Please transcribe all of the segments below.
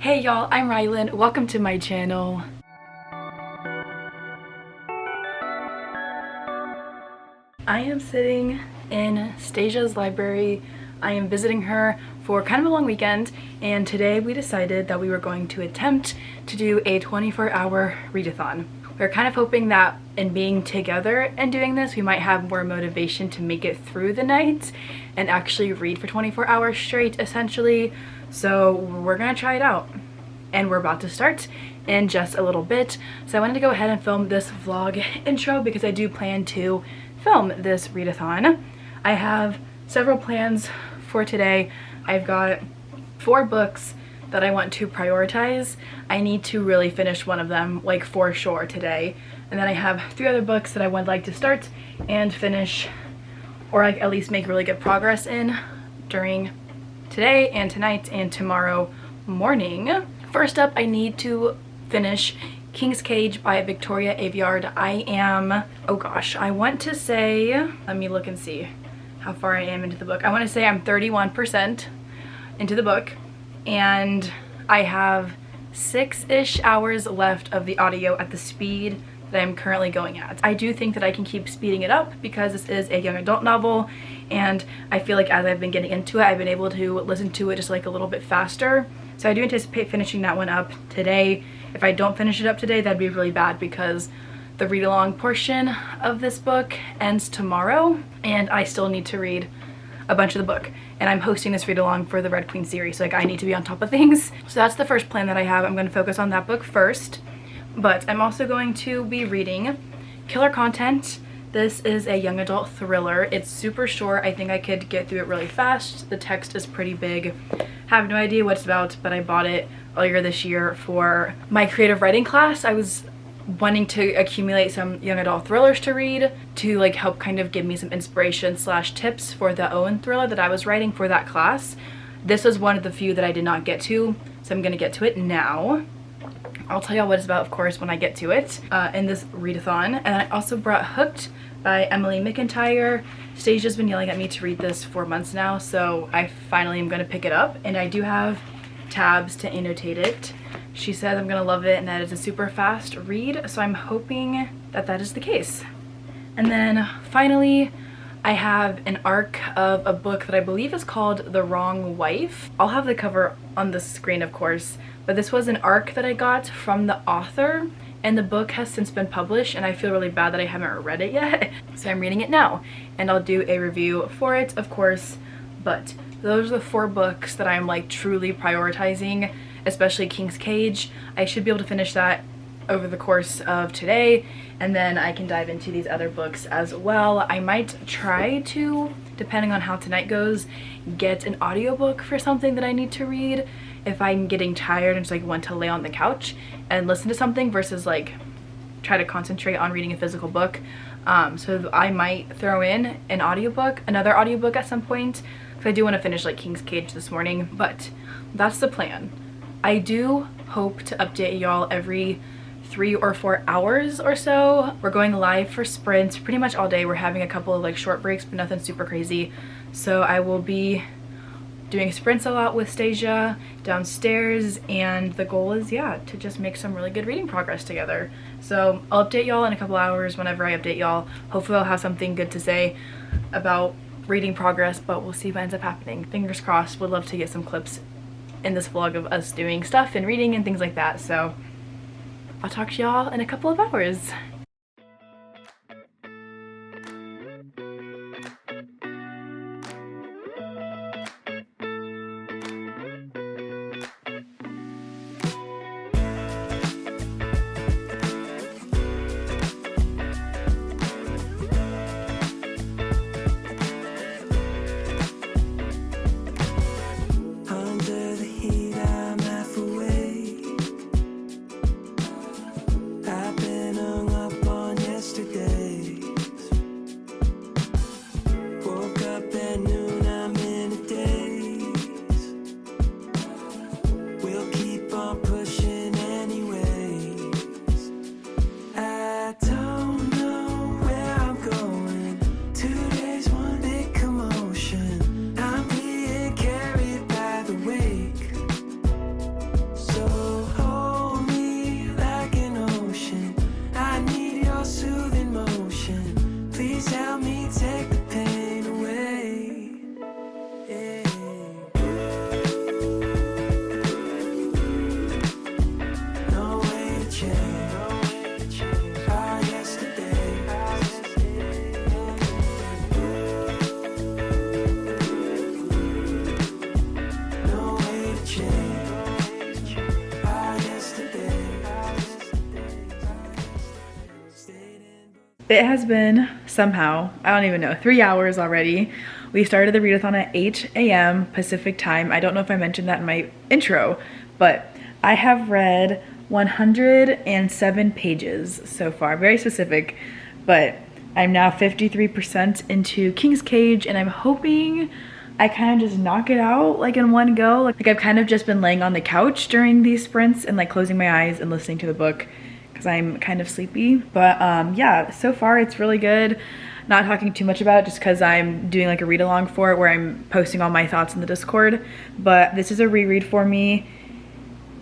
Hey y'all, I'm Rylan. Welcome to my channel. I am sitting in Staijah's library. I am visiting her for kind of a long weekend, and today we decided that we were going to attempt to do a 24-hour readathon. We're kind of hoping that in being together and doing this, we might have more motivation to make it through the night and actually read for 24 hours straight, essentially. So we're gonna try it out, and we're about to start in just a little bit. So I wanted to go ahead and film this vlog intro because I do plan to film this readathon. I have several plans for today. I've got 4 books that I want to prioritize. I need to really finish one of them, like for sure today. And then I have 3 other books that I would like to start and finish, or like at least make really good progress in during today and tonight and tomorrow morning. First up, I need to finish King's Cage by Victoria Aveyard. I am, oh gosh, I want to say, let me look and see how far I am into the book. I want to say I'm 31% into the book, and I have 6-ish hours left of the audio at the speed that I'm currently going at. I do think that I can keep speeding it up because this is a young adult novel, and I feel like as I've been getting into it, I've been able to listen to it just like a little bit faster. So I do anticipate finishing that one up today. If I don't finish it up today, that'd be really bad because the read-along portion of this book ends tomorrow, and I still need to read a bunch of the book. And I'm hosting this read-along for the Red Queen series, so like I need to be on top of things. So that's the first plan that I have. I'm going to focus on that book first. But I'm also going to be reading Killer Content. This is a young adult thriller. It's super short. I think I could get through it really fast. The text is pretty big. Have no idea what it's about, but I bought it earlier this year for my creative writing class. I was wanting to accumulate some young adult thrillers to read to like help kind of give me some inspiration / tips for the own thriller that I was writing for that class. This was one of the few that I did not get to, so I'm gonna get to it now. I'll tell y'all what it's about, of course, when I get to it in this readathon. And I also brought Hooked by Emily McIntyre. Staijah's been yelling at me to read this for months now, so I finally am going to pick it up. And I do have tabs to annotate it. She says I'm going to love it and that it's a super fast read, so I'm hoping that that is the case. And then finally, I have an arc of a book that I believe is called The Wrong Wife. I'll have the cover on the screen, of course, but this was an arc that I got from the author, and the book has since been published, and I feel really bad that I haven't read it yet. So I'm reading it now, and I'll do a review for it, of course. But those are the 4 books that I'm like truly prioritizing, especially King's Cage. I should be able to finish that over the course of today, and then I can dive into these other books as well. I might try to, depending on how tonight goes, get an audiobook for something that I need to read if I'm getting tired and just like want to lay on the couch and listen to something versus like try to concentrate on reading a physical book. So I might throw in an audiobook, another audiobook at some point, because I do want to finish like King's Cage this morning, but that's the plan. I do hope to update y'all every 3 or 4 hours or so. We're going live for sprints pretty much all day. We're having a couple of like short breaks, but nothing super crazy. So I will be doing sprints a lot with Staijah downstairs, and the goal is, yeah, to just make some really good reading progress together. So I'll update y'all in a couple hours whenever I update y'all. Hopefully I'll have something good to say about reading progress, but we'll see what ends up happening. Fingers crossed. Would love to get some clips in this vlog of us doing stuff and reading and things like that. So I'll talk to y'all in a couple of hours. Under the heat, I'm half awake. I've been hung up It has been somehow, I don't even know, 3 hours already. We started the readathon at 8 a.m. Pacific time. I don't know if I mentioned that in my intro, but I have read 107 pages so far. Very specific, but I'm now 53% into King's Cage, and I'm hoping I kind of just knock it out like in one go. Like I've kind of just been laying on the couch during these sprints and like closing my eyes and listening to the book because I'm kind of sleepy. But yeah, so far it's really good. Not talking too much about it just because I'm doing like a read along for it where I'm posting all my thoughts in the Discord. But this is a reread for me.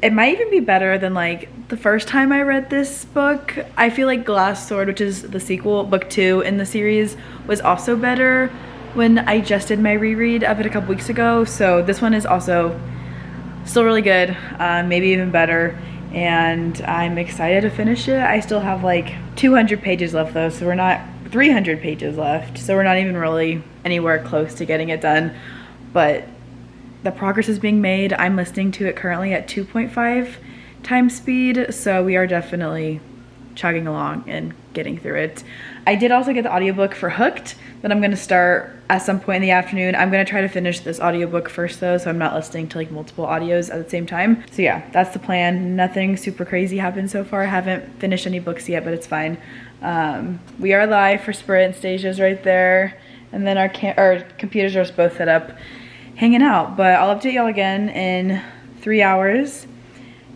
It might even be better than like the first time I read this book. I feel like Glass Sword, which is the sequel, book 2 in the series, was also better when I just did my reread of it a couple weeks ago. So this one is also still really good, maybe even better. And I'm excited to finish it. I still have like 200 pages left though, so we're not 300 pages left. So we're not even really anywhere close to getting it done. But the progress is being made. I'm listening to it currently at 2.5 times speed. So we are definitely chugging along and getting through it. I did also get the audiobook for Hooked that I'm gonna start at some point in the afternoon. I'm gonna try to finish this audiobook first though, so I'm not listening to like multiple audios at the same time. So yeah, that's the plan. Nothing super crazy happened so far. I haven't finished any books yet, but it's fine. We are live for Sprint. Staijah's right there. And then our computers are both set up, hanging out. But I'll update y'all again in 3 hours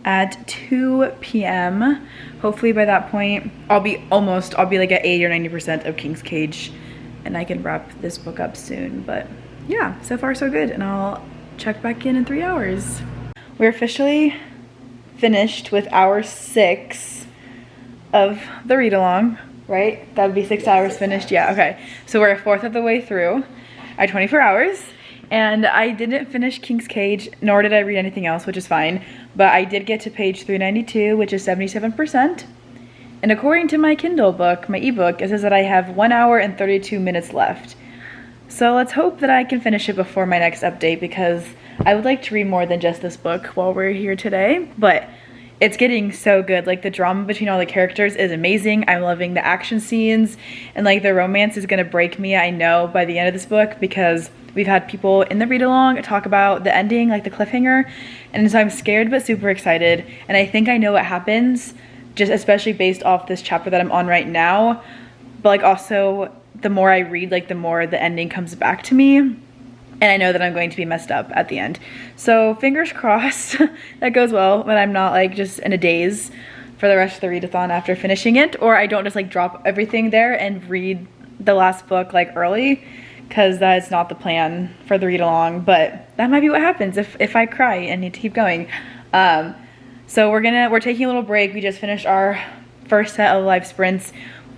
at 2 p.m. Hopefully by that point, I'll be like at 80 or 90% of King's Cage, and I can wrap this book up soon. But yeah, so far so good, and I'll check back in 3 hours. We're officially finished with hour 6 of the read along, right? That would be 6 hours finished. Yeah, okay. So we're a fourth of the way through our 24 hours. And I didn't finish King's Cage, nor did I read anything else, which is fine. But I did get to page 392, which is 77%. And according to my Kindle book, my ebook, it says that I have 1 hour and 32 minutes left. So let's hope that I can finish it before my next update, because I would like to read more than just this book while we're here today. But it's getting so good. Like the drama between all the characters is amazing. I'm loving the action scenes, and like the romance is gonna break me, I know, by the end of this book, because we've had people in the read along talk about the ending, like the cliffhanger, and so I'm scared but super excited. And I think I know what happens, just especially based off this chapter that I'm on right now. But like also, the more I read, like the more the ending comes back to me, and I know that I'm going to be messed up at the end. So fingers crossed that goes well, when I'm not like just in a daze for the rest of the readathon after finishing it, or I don't just like drop everything there and read the last book like early, because that is not the plan for the read along. But that might be what happens if I cry and need to keep going. So we're taking a little break. We just finished our first set of live sprints.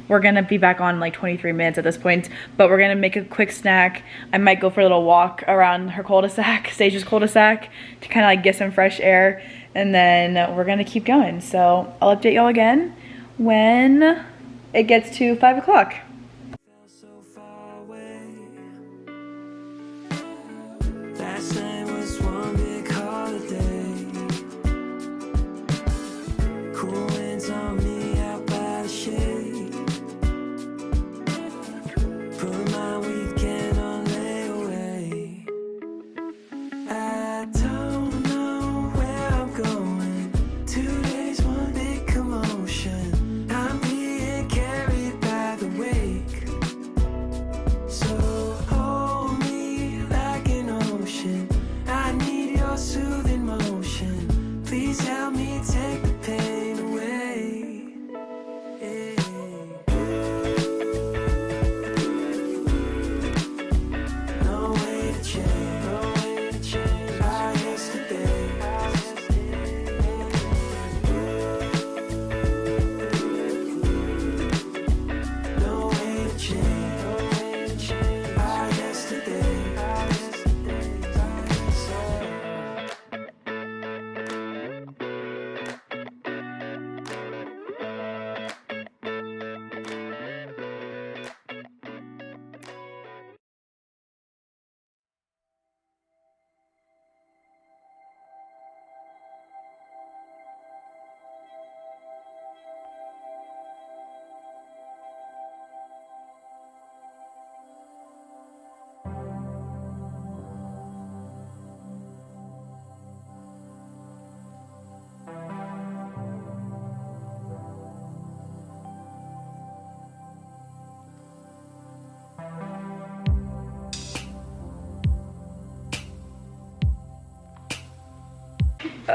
We're gonna be back on like 23 minutes at this point, but we're gonna make a quick snack. I might go for a little walk around her cul-de-sac, Staijah's cul-de-sac, to kind of like get some fresh air, and then we're gonna keep going. So I'll update y'all again when it gets to 5 o'clock. So far away. Last night was one big holiday. Cool winds on me out by the shade. Put my weekend on layaway. I don't know where I'm going. 2 days, one big commotion. I'm being carried by the waves.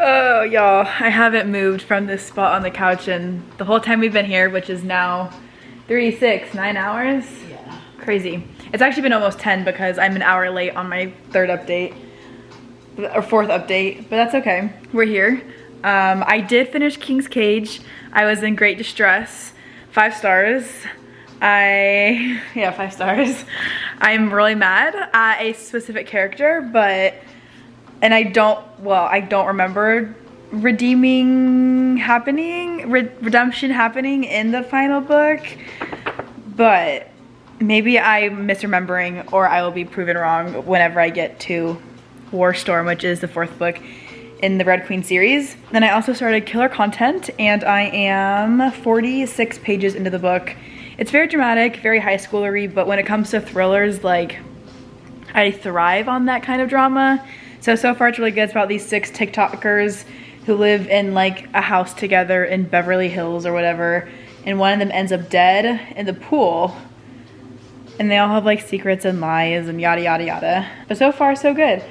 Oh, y'all, I haven't moved from this spot on the couch and the whole time we've been here, which is now 9 hours. Yeah. Crazy. It's actually been almost 10 because I'm an hour late on my third update, or fourth update, but that's okay. We're here. I did finish King's Cage. I was in great distress. 5 stars. 5 stars. I'm really mad at a specific character, and I don't remember redemption happening in the final book, but maybe I'm misremembering or I will be proven wrong whenever I get to Warstorm, which is the 4th book in the Red Queen series. Then I also started Killer Content, and I am 46 pages into the book. It's very dramatic, very high schoolery, but when it comes to thrillers, like, I thrive on that kind of drama. So far it's really good. It's about these 6 TikTokers who live in like a house together in Beverly Hills or whatever, and one of them ends up dead in the pool, and they all have like secrets and lies and yada yada yada. But so far so good.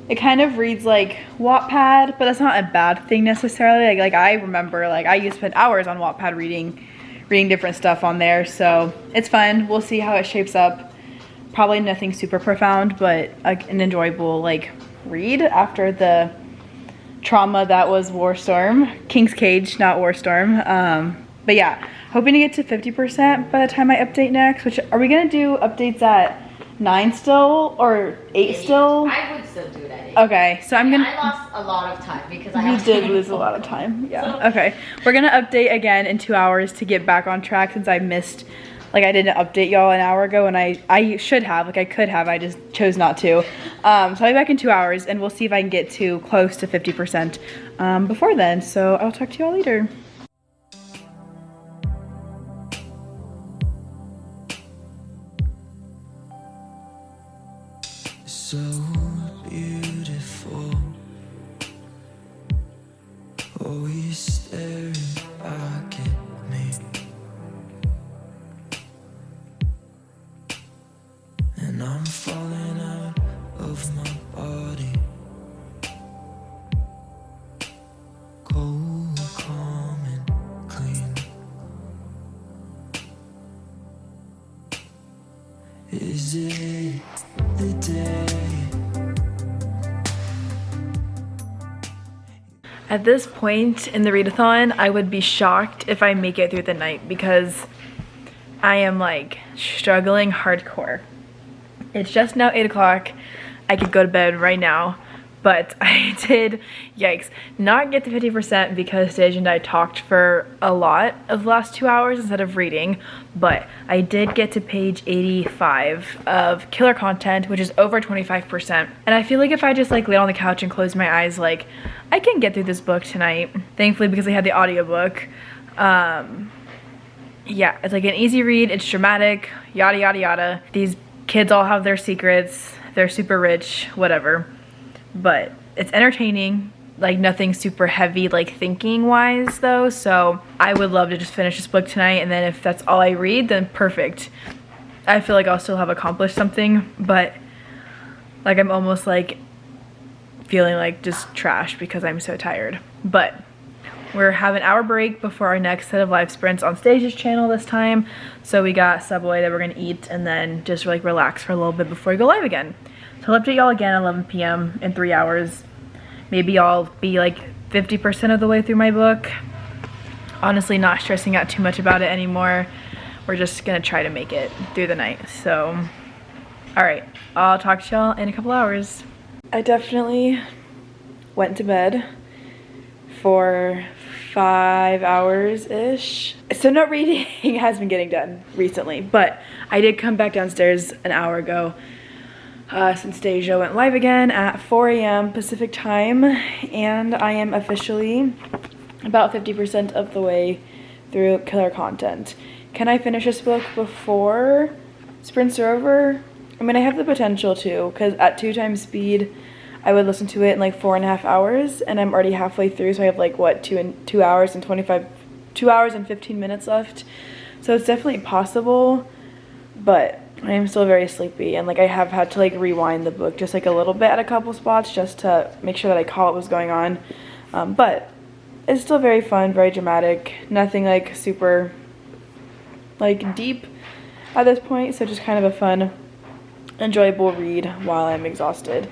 It kind of reads like Wattpad, but that's not a bad thing necessarily. Like I remember, like I used to spend hours on Wattpad reading different stuff on there, so it's fun. We'll see how it shapes up. Probably nothing super profound, but like an enjoyable like read after the trauma that was Warstorm. King's Cage, not Warstorm. But yeah, hoping to get to 50% by the time I update next, which are we gonna do updates at 9 still or 8 still? I would still do it at 8. Okay, so I'm gonna. I lost a lot of time because I You did lose a lot of time, yeah. Okay, we're gonna update again in 2 hours to get back on track since I missed, like I didn't update y'all an hour ago, and I should have, like I could have, I just chose not to. So I'll be back in 2 hours and we'll see if I can get to close to 50% before then. So I'll talk to y'all later. So beautiful, always staring back at me, and I'm falling out of my body. Cold, calm, and clean. Is it the day? At this point in the readathon, I would be shocked if I make it through the night because I am like struggling hardcore. It's just now 8 o'clock. I could go to bed right now, but I did, yikes, not get to 50% because Staijah and I talked for a lot of the last 2 hours instead of reading, but I did get to page 85 of Killer Content, which is over 25%. And I feel like if I just like lay on the couch and close my eyes, like I can get through this book tonight, thankfully, because I had the audiobook. Yeah, it's like an easy read, it's dramatic, yada yada yada. These kids all have their secrets, they're super rich, whatever. But it's entertaining, like nothing super heavy like thinking wise though, so I would love to just finish this book tonight, and then if that's all I read, then perfect. I feel like I'll still have accomplished something, but like I'm almost like feeling like just trash because I'm so tired. But we're having an hour break before our next set of live sprints on Staijah's channel this time, so we got Subway that we're gonna eat and then just like relax for a little bit before we go live again. So I'll update y'all again at 11 p.m. in 3 hours. Maybe I'll be like 50% of the way through my book. Honestly, not stressing out too much about it anymore. We're just gonna try to make it through the night. So, all right, I'll talk to y'all in a couple hours. I definitely went to bed for 5 hours-ish. So no reading has been getting done recently, but I did come back downstairs an hour ago since Staijah went live again at 4 a.m. Pacific time, and I am officially about 50% of the way through Killer Content. Can I finish this book before sprints are over? I mean, I have the potential to, because at 2 times speed, I would listen to it in like 4.5 hours, and I'm already halfway through, so I have like, what, 2 hours and 15 minutes left. So it's definitely possible, but I am still very sleepy, and like I have had to like rewind the book just like a little bit at a couple spots just to make sure that I caught what was going on. But it's still very fun, very dramatic, nothing like super like deep at this point, so just kind of a fun, enjoyable read while I'm exhausted.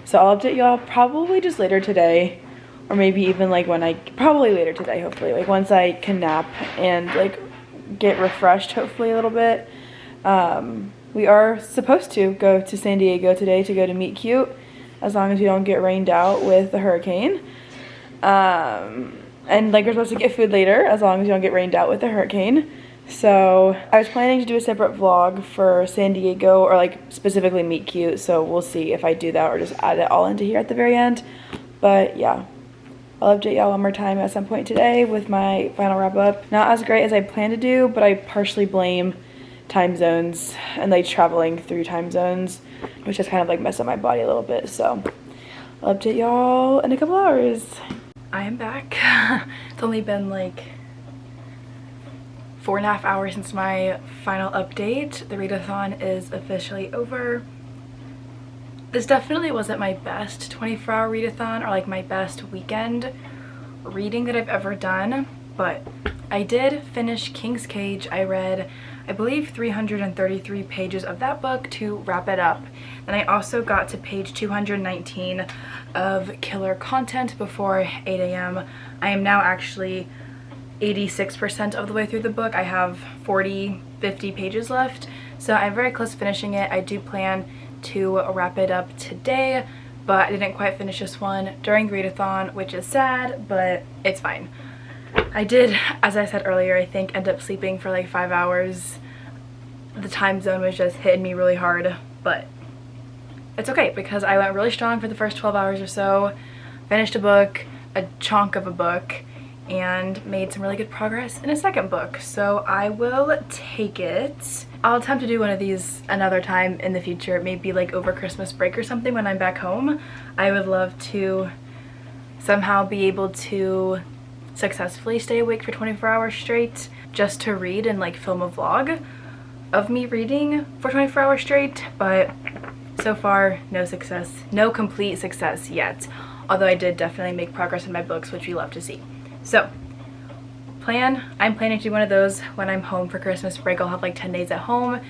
So I'll update y'all probably just later today, or maybe even like probably later today, hopefully, like once I can nap and like get refreshed hopefully a little bit. We are supposed to go to San Diego today to go to meet cute, as long as we don't get rained out with the hurricane. And like we're supposed to get food later, as long as you don't get rained out with the hurricane. So I was planning to do a separate vlog for San Diego, or like specifically meet cute, so we'll see if I do that or just add it all into here at the very end. But yeah, I'll update y'all one more time at some point today with my final wrap up. Not as great as I planned to do, but I partially blame time zones and like traveling through time zones, which has kind of like messed up my body a little bit. So I'll update y'all in a couple hours. I am back. It's only been like 4.5 hours since my final update. The readathon is officially over. This definitely wasn't my best 24-hour readathon, or like my best weekend reading that I've ever done, but I did finish King's Cage. I read, I believe, 333 pages of that book to wrap it up. And I also got to page 219 of killer content before 8 a.m. I am now actually 86% of the way through the book. I have 50 pages left, so I'm very close to finishing it. I do plan to wrap it up today, but I didn't quite finish this one during the readathon, which is sad, but it's fine. I did, as I said earlier, I think end up sleeping for like 5 hours. The time zone was just hitting me really hard, but it's okay because I went really strong for the first 12 hours or so, finished a book, a chunk of a book, and made some really good progress in a second book. So I will take it. I'll attempt to do one of these another time in the future, maybe like over Christmas break or something when I'm back home. I would love to somehow be able to successfully stay awake for 24 hours straight just to read and like film a vlog of me reading for 24 hours straight, but so far no success, no complete success yet, although I did definitely make progress in my books, which we love to see. So I'm planning to do one of those when I'm home for Christmas break. I'll have like 10 days at home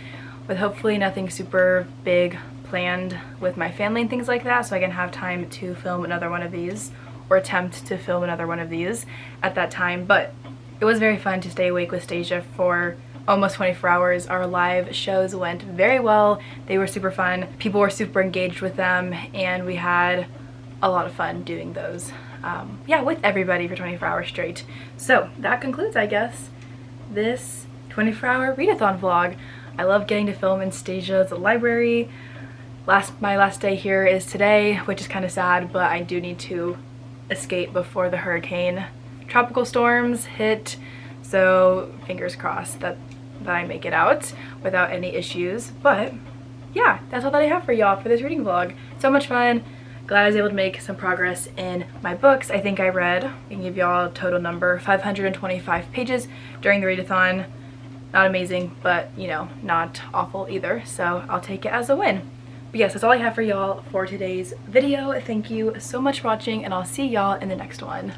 with hopefully nothing super big planned with my family and things like that, so I can have time to film another one of these, or attempt to film another one of these at that time. But it was very fun to stay awake with Staijah for almost 24 hours. Our live shows went very well. They were super fun. People were super engaged with them, and we had a lot of fun doing those. Yeah, with everybody for 24 hours straight. So that concludes, I guess, this 24-hour readathon vlog. I love getting to film in Staijah's library. My last day here is today, which is kind of sad, but I do need to escape before the hurricane tropical storms hit. So fingers crossed that I make it out without any issues. But yeah, that's all that I have for y'all for this reading vlog. So much fun. Glad I was able to make some progress in my books. I think I read, I can give y'all a total number, 525 pages during the readathon. Not amazing, but you know, not awful either. So I'll take it as a win. But yes, that's all I have for y'all for today's video. Thank you so much for watching, and I'll see y'all in the next one.